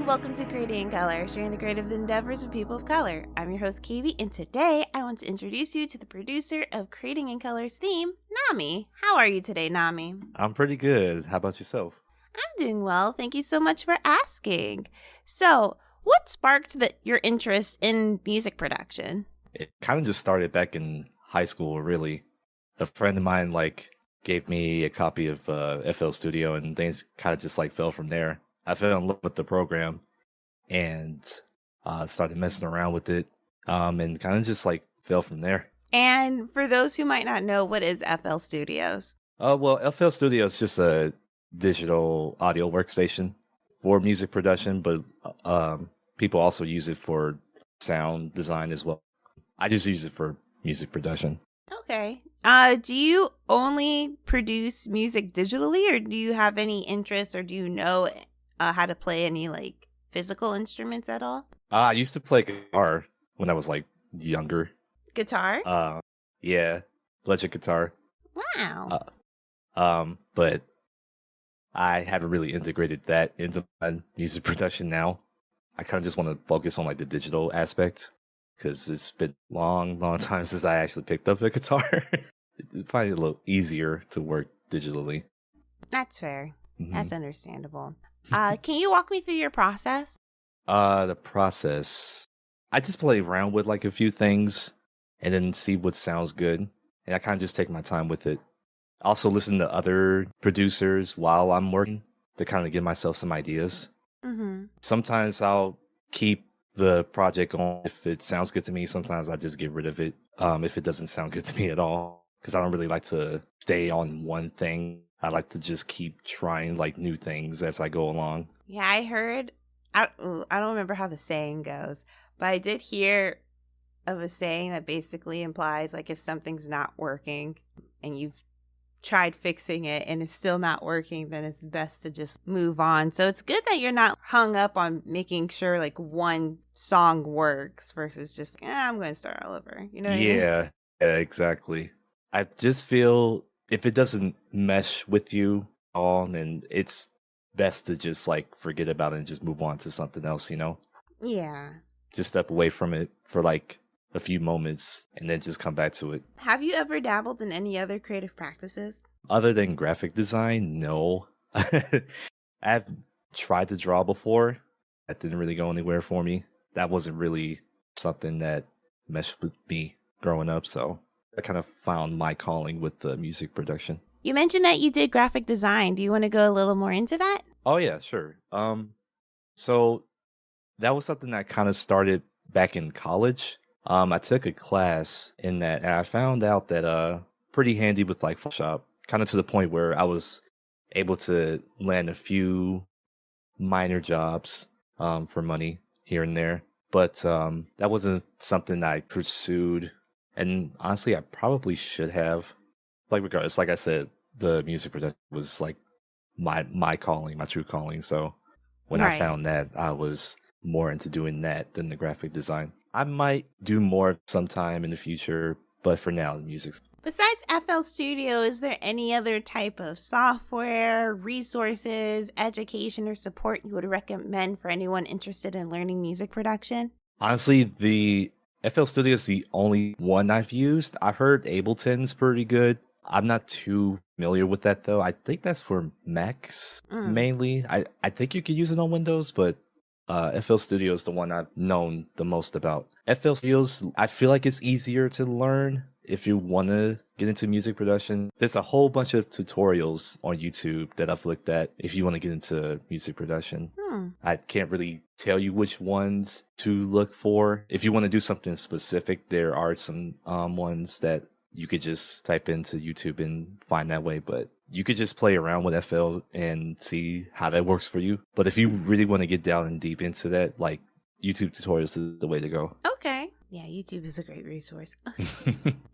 and welcome to Creating in Color, sharing the creative endeavors of people of color. I'm your host, Kaybe, and today I want to introduce you to the producer of Creating in Color's theme, Nami. How are you today, Nami? I'm pretty good. How about yourself? I'm doing well. Thank you so much for asking. So, what sparked your interest in music production? It kind of just started back in high school, really. A friend of mine gave me a copy of FL Studio, and things kind of just fell from there. I fell in love with the program and started messing around with it, and kind of just fell from there. And for those who might not know, what is FL Studios? Well, FL Studio is just a digital audio workstation for music production, but people also use it for sound design as well. I just use it for music production. Okay. Do you only produce music digitally, or do you have any interest, or do you know how to play any physical instruments at all? I used to play guitar when I was younger. Guitar? Yeah, electric guitar. Wow. But I haven't really integrated that into my music production now. I kind of just want to focus on the digital aspect because it's been long time since I actually picked up a guitar. I find it a little easier to work digitally. That's fair. Mhm. That's understandable. Can you walk me through your process? The process. I just play around with a few things and then see what sounds good. And I kind of just take my time with it. I also listen to other producers while I'm working to kind of give myself some ideas. Mm-hmm. Sometimes I'll keep the project going if it sounds good to me. Sometimes I just get rid of it if it doesn't sound good to me at all. Because I don't really like to stay on one thing. I like to just keep trying new things as I go along. Yeah, I heard. I don't remember how the saying goes, but I did hear of a saying that basically implies if something's not working and you've tried fixing it and it's still not working, then it's best to just move on. So it's good that you're not hung up on making sure one song works versus just I'm going to start all over. You know what I mean? Yeah, exactly. I just feel if it doesn't mesh with you all, then it's best to just forget about it and just move on to something else, Yeah. Just step away from it for a few moments and then just come back to it. Have you ever dabbled in any other creative practices? Other than graphic design, no. I've tried to draw before. That didn't really go anywhere for me. That wasn't really something that meshed with me growing up, so I kind of found my calling with the music production. You mentioned that you did graphic design. Do you want to go a little more into that? Oh yeah, sure. So that was something that kind of started back in college. I took a class in that, and I found out that pretty handy with Photoshop, kind of to the point where I was able to land a few minor jobs for money here and there. But that wasn't something I pursued, and honestly, I probably should have. Regardless, like I said, the music production was my calling, my true calling. So when I Right. found that, I was more into doing that than the graphic design. I might do more sometime in the future, but for now, the music's. Besides FL Studio, is there any other type of software, resources, education, or support you would recommend for anyone interested in learning music production? Honestly, the FL Studio is the only one I've used. I've heard Ableton's pretty good. I'm not too familiar with that though. I think that's for Macs mainly. I think you could use it on Windows, but FL Studio is the one I've known the most about. FL Studios, I feel like it's easier to learn if you want to get into music production. There's a whole bunch of tutorials on YouTube that I've looked at if you want to get into music production. I can't really tell you which ones to look for. If you want to do something specific, there are some ones that you could just type into YouTube and find that way, but you could just play around with FL and see how that works for you. But if you really want to get down and deep into that, YouTube tutorials is the way to go. Okay. Yeah, YouTube is a great resource.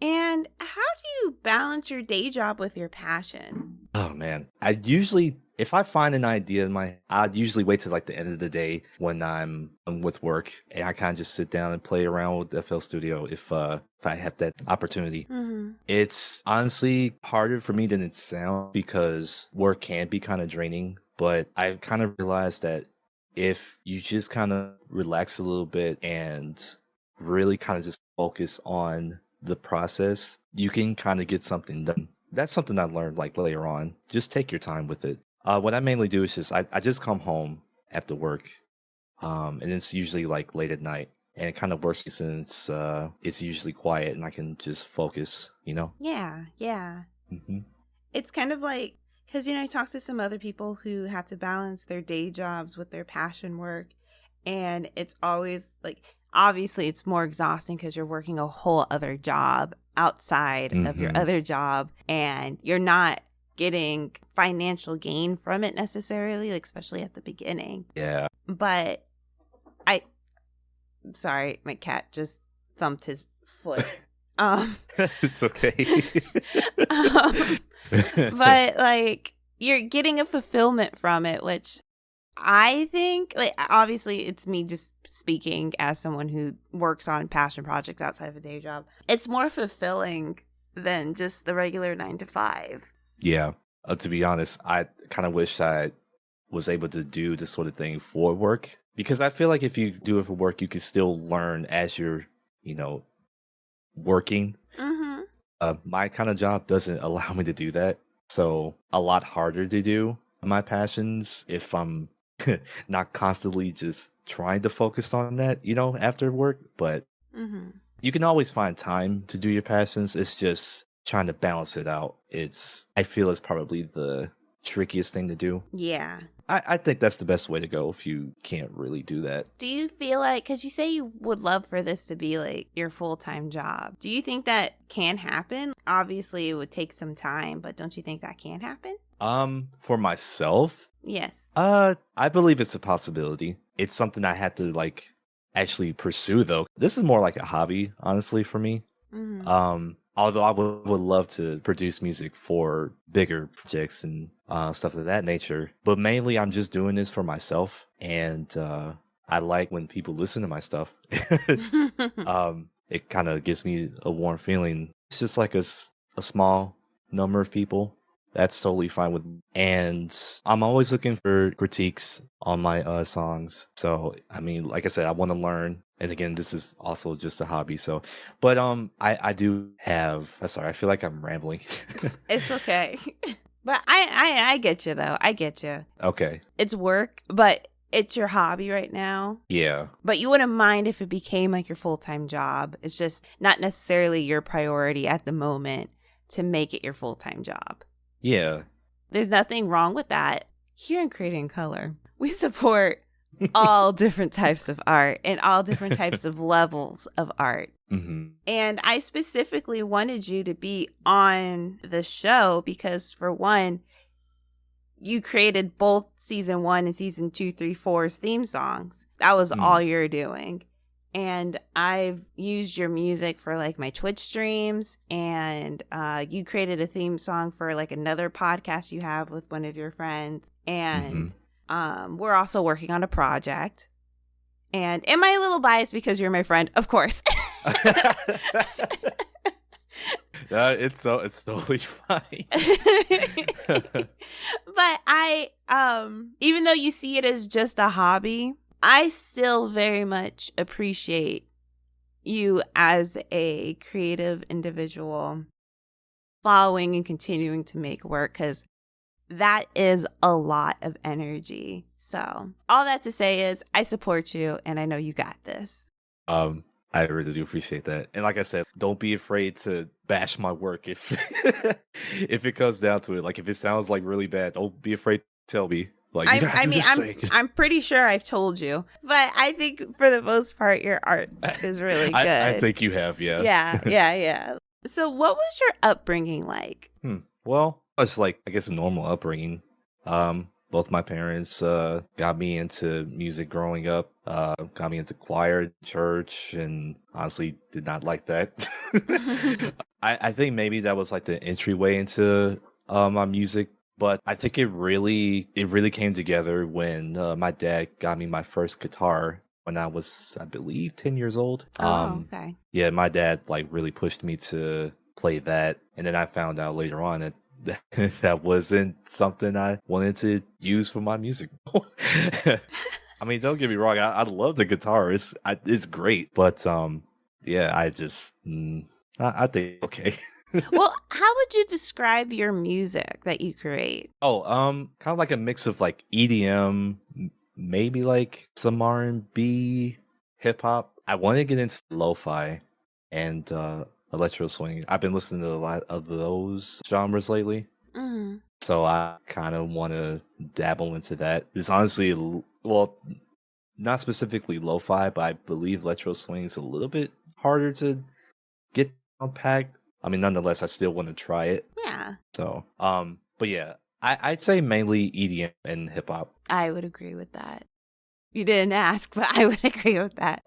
And how do you balance your day job with your passion? Oh man, if I find an idea in I'd usually wait till the end of the day when I'm with work, and I kind of just sit down and play around with FL Studio if I have that opportunity. It's honestly harder for me than it sounds because work can be kind of draining, but I've kind of realized that if you just kind of relax a little bit and really kind of just focus on the process, you can kind of get something done. That's something I learned like later on. Just take your time with it. What I mainly do is just I just come home after work, and it's usually like late at night, and it kind of works since it's usually quiet and I can just focus. Yeah, yeah. Hmm. It's kind of like, because, I talked to some other people who had to balance their day jobs with their passion work. And it's always like, obviously, it's more exhausting because you're working a whole other job outside of your Hmm. other job. And you're not getting financial gain from it necessarily, like, especially at the beginning. Yeah. But sorry, my cat just thumped his foot. It's okay. But like, you're getting a fulfillment from it, which I think, like, obviously it's me just speaking as someone who works on passion projects outside of a day job. It's more fulfilling than just the regular 9 to 5. Yeah. To be honest, I kind of wish I was able to do this sort of thing for work, because I feel like if you do it for work, you can still learn as you're, working. Mm-hmm. My kind of job doesn't allow me to do that. So a lot harder to do my passions if I'm not constantly just trying to focus on that, after work. But Mm-hmm. you can always find time to do your passions. It's just trying to balance it out. I feel it's probably the trickiest thing to do. Yeah. I think that's the best way to go if you can't really do that. Do you feel like, because you say you would love for this to be like your full-time job, do you think that can happen? Obviously, it would take some time, but don't you think that can happen? For myself, Yes. I believe it's a possibility. It's something I had to like actually pursue though. This is more like a hobby, honestly, for me. Mm-hmm. Although I would love to produce music for bigger projects and stuff of that nature. But mainly I'm just doing this for myself. And I like when people listen to my stuff. It kind of gives me a warm feeling. It's just like a small number of people. That's totally fine with me. And I'm always looking for critiques on my songs. So, I mean, like I said, I want to learn. And again, this is also just a hobby. So, but I do have. Sorry, I feel like I'm rambling. It's okay. But I get you, though. I get you. Okay. It's work, but it's your hobby right now. Yeah. But you wouldn't mind if it became like your full-time job. It's just not necessarily your priority at the moment to make it your full-time job. Yeah. There's nothing wrong with that. Here in Creating Color, we support all different types of art and all different types of levels of art. Mm-hmm. And I specifically wanted you to be on the show because, for one, you created both season 1 and season 2, 3, 4's theme songs. That was all you're doing. And I've used your music for like my Twitch streams, and you created a theme song for like another podcast you have with one of your friends. And we're also working on a project. And am I a little biased because you're my friend? Of course. It's totally fine. But I even though you see it as just a hobby, I still very much appreciate you as a creative individual following and continuing to make work, because that is a lot of energy. So all that to say is I support you and I know you got this. I really do appreciate that. And like I said, don't be afraid to bash my work if if it comes down to it. Like if it sounds like really bad, don't be afraid to tell me. Like, you gotta do this thing. I'm pretty sure I've told you, but I think for the most part, your art is really good. I think you have, yeah. Yeah. So what was your upbringing like? Well, it's like, I guess, a normal upbringing. Both my parents got me into music growing up, got me into choir, church, and honestly did not like that. I think maybe that was like the entryway into my music. But I think it really came together when my dad got me my first guitar when I was, I believe, 10 years old. Okay. Yeah, my dad like really pushed me to play that. And then I found out later on that wasn't something I wanted to use for my music. I mean, don't get me wrong. I love the guitar. It's great, but yeah, I think okay. Well, how would you describe your music that you create? Oh, kind of like a mix of like EDM, maybe like some R&B, hip hop. I want to get into lo-fi and electro swing. I've been listening to a lot of those genres lately, so I kind of want to dabble into that. It's honestly, well, not specifically lo-fi, but I believe electro swing is a little bit harder to get unpacked. I mean, nonetheless, I still want to try it. Yeah. So, but yeah, I'd say mainly EDM and hip hop. I would agree with that. You didn't ask, but I would agree with that.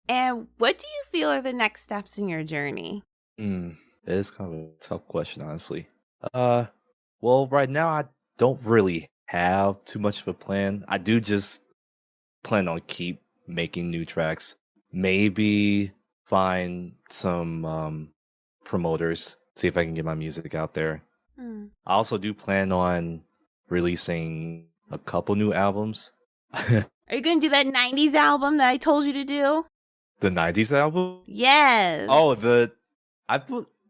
And what do you feel are the next steps in your journey? That is kind of a tough question, honestly. Well, right now I don't really have too much of a plan. I do just plan on keep making new tracks. Maybe find some promoters, see if I can get my music out there. I also do plan on releasing a couple new albums. Are you going to do that 90s album that I told you to do? The 90s album? Yes. Oh,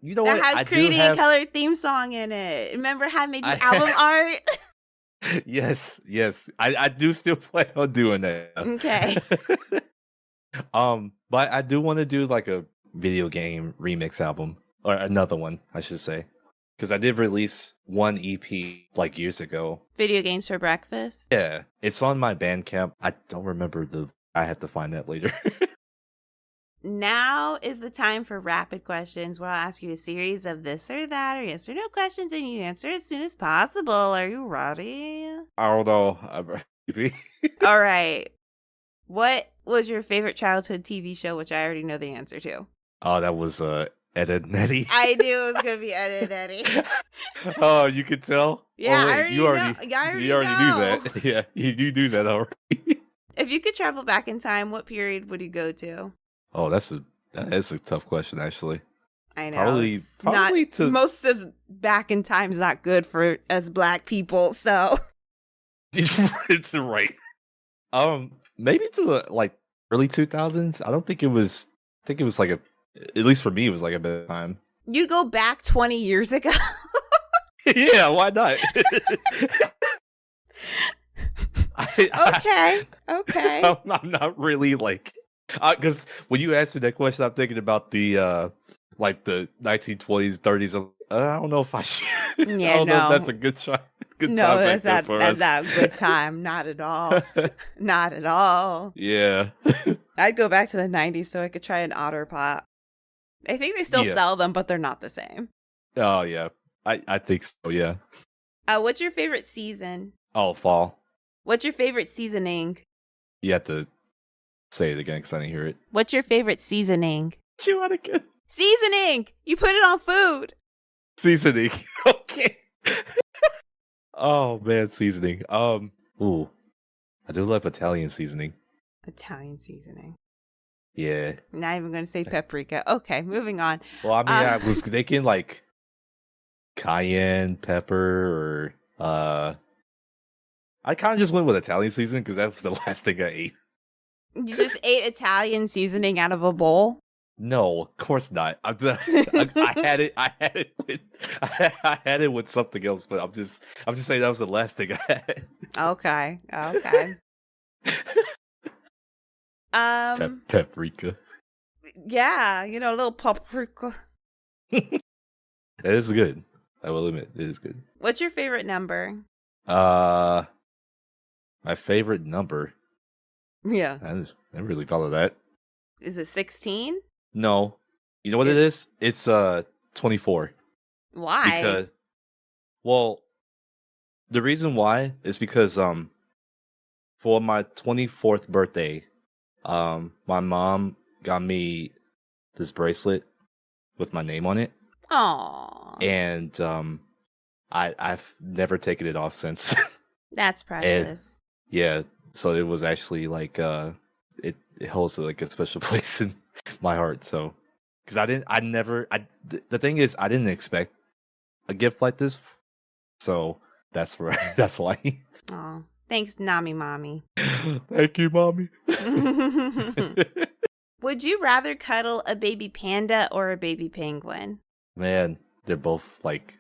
you know that what? has Creating a Color theme song in it. Remember how I made you album art? Yes. I do still plan on doing that. Okay. But I do want to do like a video game remix album. Or another one, I should say. Because I did release one EP like years ago. Video Games for Breakfast? Yeah. It's on my Bandcamp. I don't remember I have to find that later. Now is the time for rapid questions where I'll ask you a series of this or that or yes or no questions and you answer as soon as possible. Are you ready? I don't know. All right. What was your favorite childhood TV show, which I already know the answer to? Oh, that was Ed, Edd n Eddy. I knew it was going to be Ed, Edd n Eddy. Oh, you could tell? Yeah, oh, wait, I already know. You already knew that. Yeah, you do that already. If you could travel back in time, what period would you go to? Oh, that is a tough question, actually. I know. Probably to most of back in time is not good for us Black people. So it's right. Maybe to the like early 2000s. I think it was like at least for me, it was like a bit of time. You'd go back 20 years ago. Yeah, why not? Okay. I'm not really like. Because when you asked me that question, I'm thinking about the like the 1920s, 30s. I don't know if I should. Yeah, I don't know if that's a good shot. No, that's not a good time. Not at all. Not at all. Yeah. I'd go back to the 90s so I could try an Otter Pop. I think they still sell them, but they're not the same. Oh, yeah. I think so, yeah. What's your favorite season? Oh, fall. What's your favorite seasoning? You have to say it again because I didn't hear it. What's your favorite seasoning? Chew out again. Seasoning! You put it on food. Seasoning. Okay. Oh, man, seasoning. Ooh. I do love Italian seasoning. Italian seasoning. Yeah. I'm not even going to say paprika. Okay, moving on. Well, I mean, I was thinking like cayenne pepper or I kind of just went with Italian seasoning because that was the last thing I ate. You just ate Italian seasoning out of a bowl? No, of course not. I had it with something else, but I'm just saying that was the last thing I had. Okay. Paprika. Yeah, a little paprika. It is good. I will admit, it is good. What's your favorite number? My favorite number. Yeah. I never really thought of that. Is it 16? No. You know what it is? It's 24. Why? Well, the reason why is because for my 24th birthday, my mom got me this bracelet with my name on it. Aww. And I've never taken it off since. That's precious. Yeah, so it was actually like it holds like a special place in my heart. So because the thing is I didn't expect a gift like this, so that's why. Oh, Thanks, Nami Mommy. Thank you, mommy. Would you rather cuddle a baby panda or a baby penguin? Man, they're both like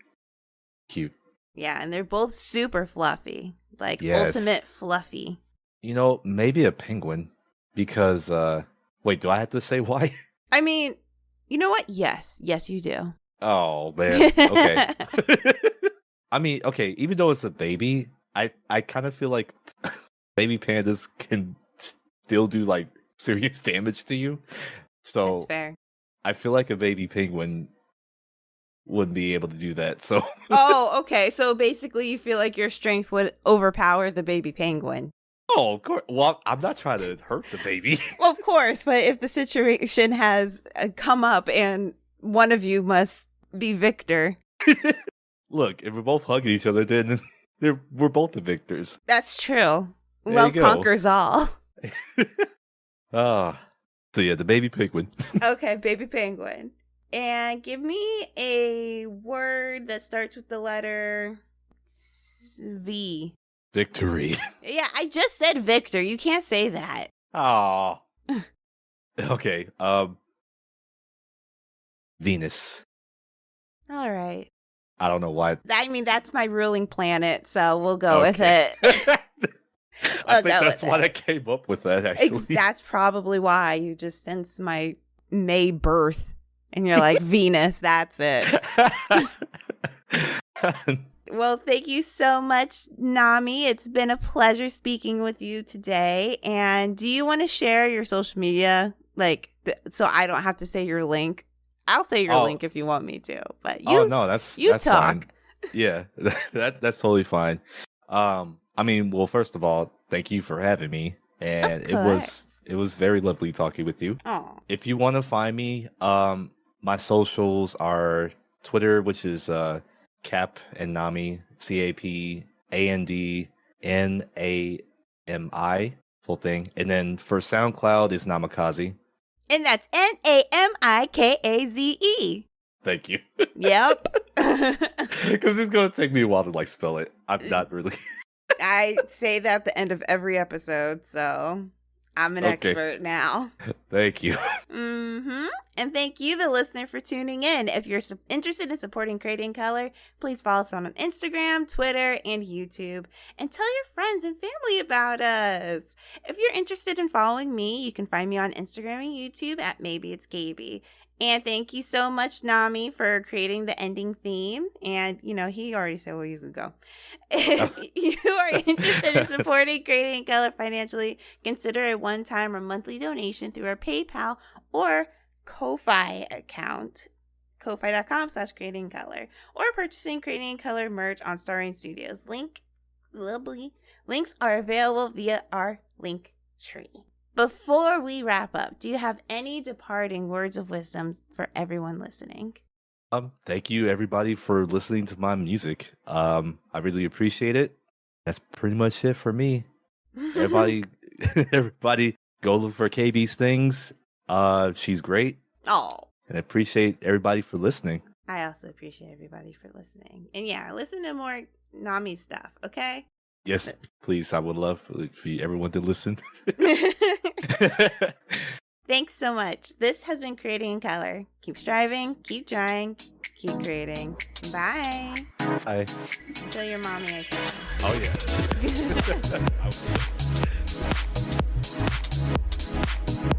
cute. Yeah, and they're both super fluffy. Like Yes. ultimate fluffy. You know, maybe a penguin because wait, do I have to say why? I mean, you know what? Yes, you do. Oh man. Okay. I mean, okay, even though it's a baby, I kind of feel like baby pandas can still do like serious damage to you. So That's fair. I feel like a baby penguin wouldn't be able to do that. So Oh, okay. So basically, you feel like your strength would overpower the baby penguin. oh, of course. Well, I'm not trying to hurt the baby. Well, of course, but if the situation has come up and one of you must be victor. Look, if we're both hugging each other, then we're both the victors. That's true. There Love you go. conquers all. Ah, so yeah, the baby penguin. Okay, baby penguin. And give me a word that starts with the letter V. Victory. Yeah, I just said Victor. You can't say that. Oh. Okay. Venus. All right. I don't know why. I mean, that's my ruling planet, so we'll go with Okay. it. I We'll think go that's with why it. I came up with that. Actually, That's probably why you just sense my May birth, and you're like Venus. That's it. Well, thank you so much, Nami. It's been a pleasure speaking with you today. And do you want to share your social media, so I don't have to say your link? I'll say your link if you want me to, but you. Oh no, that's talk. fine. Yeah, that's totally fine. I mean, well, first of all, thank you for having me, and it was very lovely talking with you. Oh, If you want to find me, my socials are Twitter, which is Cap and Nami, CapAndNami, full thing, and then for SoundCloud is Namikaze. and that's Namikaze. Thank you. Yep. Because it's gonna take me a while to like spell it. I'm not really. I say that at the end of every episode, so I'm an expert now. Thank you. Mm-hmm. And thank you, the listener, for tuning in. If you're interested in supporting Creating Color, please follow us on Instagram, Twitter, and YouTube. And tell your friends and family about us. If you're interested in following me, you can find me on Instagram and YouTube at Maybe It's Kaybe. And thank you so much, Nami, for creating the ending theme. And, he already said where you could go. If you are interested in supporting Creating Color financially, consider a one-time or monthly donation through our PayPal or Ko-Fi account, ko-fi.com/creatingcolor, or purchasing Creating Color merch on Starring Studios. Links are available via our link tree. Before we wrap up, do you have any departing words of wisdom for everyone listening? Thank you everybody for listening to my music. I really appreciate it. That's pretty much it for me. Everybody go look for KB's things. She's great. Oh. And I appreciate everybody for listening. I also appreciate everybody for listening. And yeah, listen to more Nami stuff, okay? Yes, please. I would love for everyone to listen. Thanks so much. This has been Creating in Color. Keep striving, keep trying, keep creating. Bye. Bye. Tell your mommy I said. Oh, yeah.